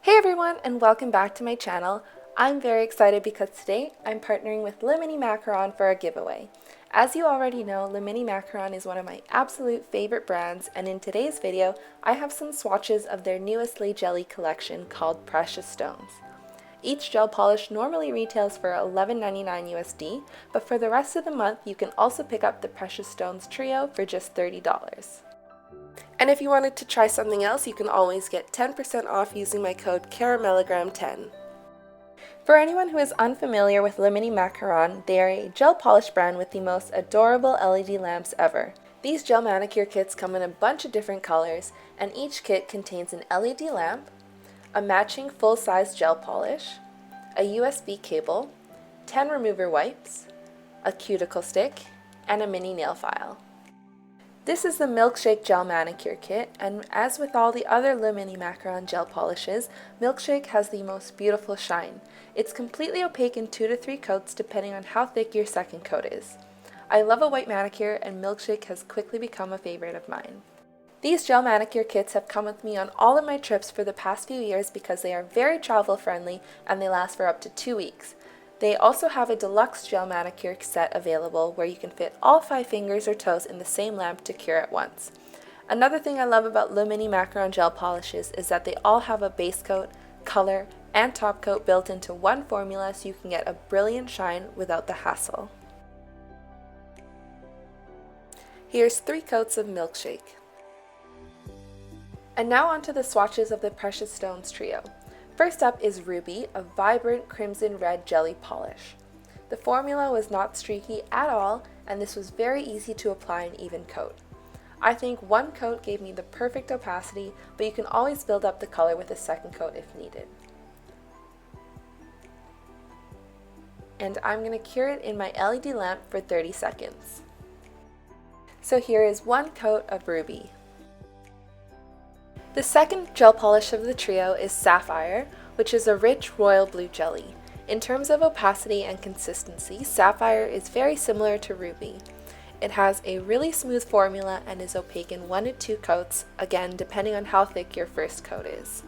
Hey everyone, and welcome back to my channel. I'm very excited because today I'm partnering with Mini Macaron for a giveaway. As you already know, Mini Macaron is one of my absolute favorite brands, and in today's video I have some swatches of their newest Lay Jelly collection called Precious Stones. Each gel polish normally retails for $11.99 USD, but for the rest of the month you can also pick up the Precious Stones trio for just $30. And if you wanted to try something else, you can always get 10% off using my code caramellogram10. For anyone who is unfamiliar with Mini Macaron, they are a gel polish brand with the most adorable LED lamps ever. These gel manicure kits come in a bunch of different colors, and each kit contains an LED lamp, a matching full-size gel polish, a USB cable, 10 remover wipes, a cuticle stick, and a mini nail file. This is the Milkshake Gel Manicure Kit, and as with all the other Mini Macaron gel polishes, Milkshake has the most beautiful shine. It's completely opaque in 2 to 3 coats depending on how thick your second coat is. I love a white manicure, and Milkshake has quickly become a favorite of mine. These gel manicure kits have come with me on all of my trips for the past few years because they are very travel friendly and they last for up to 2 weeks. They also have a deluxe gel manicure set available where you can fit all 5 fingers or toes in the same lamp to cure at once. Another thing I love about Mini Macaron gel polishes is that they all have a base coat, color, and top coat built into one formula so you can get a brilliant shine without the hassle. Here's 3 coats of Milkshake. And now onto the swatches of the Precious Stones trio. First up is Ruby, a vibrant crimson red jelly polish. The formula was not streaky at all, and this was very easy to apply an even coat. I think one coat gave me the perfect opacity, but you can always build up the color with a second coat if needed. And I'm going to cure it in my LED lamp for 30 seconds. So here is one coat of Ruby. The second gel polish of the trio is Sapphire, which is a rich royal blue jelly. In terms of opacity and consistency, Sapphire is very similar to Ruby. It has a really smooth formula and is opaque in 1 to 2 coats, again depending on how thick your first coat is.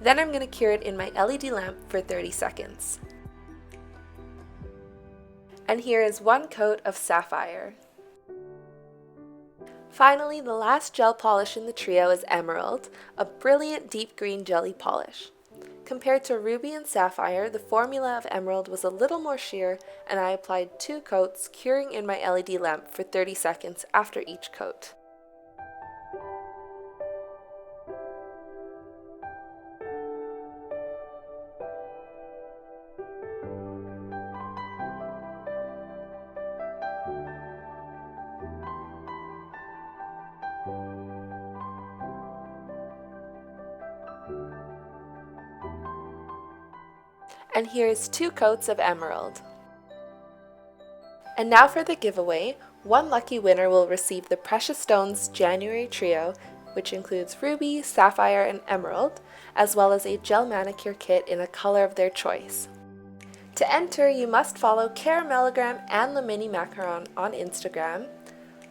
Then I'm going to cure it in my LED lamp for 30 seconds. And here is one coat of Sapphire. Finally, the last gel polish in the trio is Emerald, a brilliant deep green jelly polish. Compared to Ruby and Sapphire, the formula of Emerald was a little more sheer, and I applied 2 coats, curing in my LED lamp for 30 seconds after each coat. And here's 2 coats of Emerald. And now for the giveaway. One lucky winner will receive the Precious Stones January trio, which includes Ruby, Sapphire, and Emerald, as well as a gel manicure kit in a color of their choice. To enter, you must follow Caramellogram and Mini Macaron on Instagram,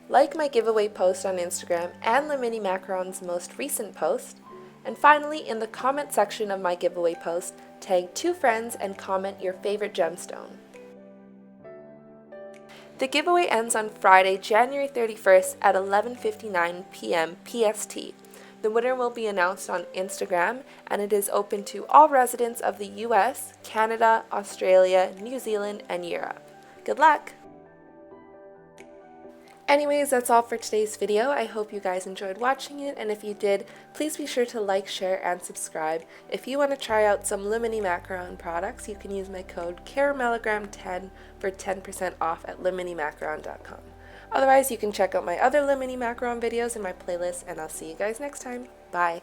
like my giveaway post on Instagram and Mini Macaron's most recent post, and finally, in the comment section of my giveaway post, tag 2 friends and comment your favorite gemstone. The giveaway ends on Friday, January 31st at 11:59 p.m. PST. The winner will be announced on Instagram, and it is open to all residents of the US, Canada, Australia, New Zealand, and Europe. Good luck! Anyways, that's all for today's video. I hope you guys enjoyed watching it, and if you did, please be sure to like, share, and subscribe. If you want to try out some Mini Macaron products, you can use my code caramellogram10 for 10% off at minimacaron.com. Otherwise, you can check out my other Mini Macaron videos in my playlist, and I'll see you guys next time. Bye!